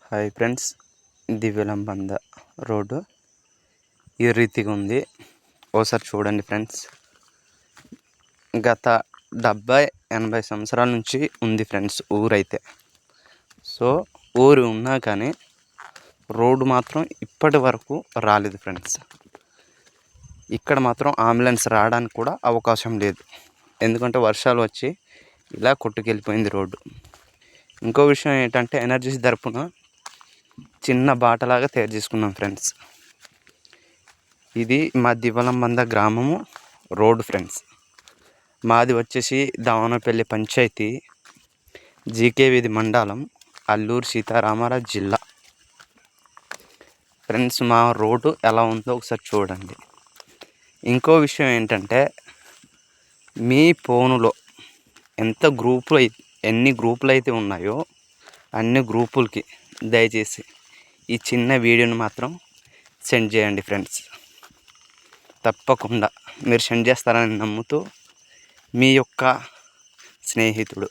Hi friends, ఇది విలంబంద road ఈ రీతిగా ఉంది. ఓసారి చూడండి ఫ్రెండ్స్. గత 70-80 సంవత్సరాల నుంచి ఉంది ఫ్రెండ్స్ ఊరైతే. సో ఊరు ఉన్నా కానీ రోడ్డు మాత్రం ఇప్పటి వరకు రాలేదు ఫ్రెండ్స్. ఇక్కడ మాత్రం అంబులెన్స్ రావడానికి కూడా అవకాశం లేదు, ఎందుకంటే వర్షాలు వచ్చి ఇలా కొట్టుకెళ్ళిపోయింది రోడ్డు. ఇంకో విషయం ఏంటంటే ఎనర్జీస్ తరపున చిన్న బాటలాగా తయారు చేసుకున్నాం ఫ్రెండ్స్. ఇది మా దివలంబంద గ్రామము రోడ్డు ఫ్రెండ్స్. మాది వచ్చేసి దావనపల్లి పంచాయతీ, జీకే వీధి మండలం, అల్లూరు సీతారామరాజు జిల్లా. ఫ్రెండ్స్, మా రోడ్డు ఎలా ఉందో ఒకసారి చూడండి. ఇంకో విషయం ఏంటంటే, మీ ఫోనులో ఎన్ని గ్రూపులు అయితే ఉన్నాయో అన్ని గ్రూపులకి దయచేసి ఈ చిన్న వీడియోని మాత్రం సెండ్ చేయండి ఫ్రెండ్స్. తప్పకుండా మీరు సెండ్ చేస్తారని నమ్ముతూ మీ యొక్క స్నేహితుడు.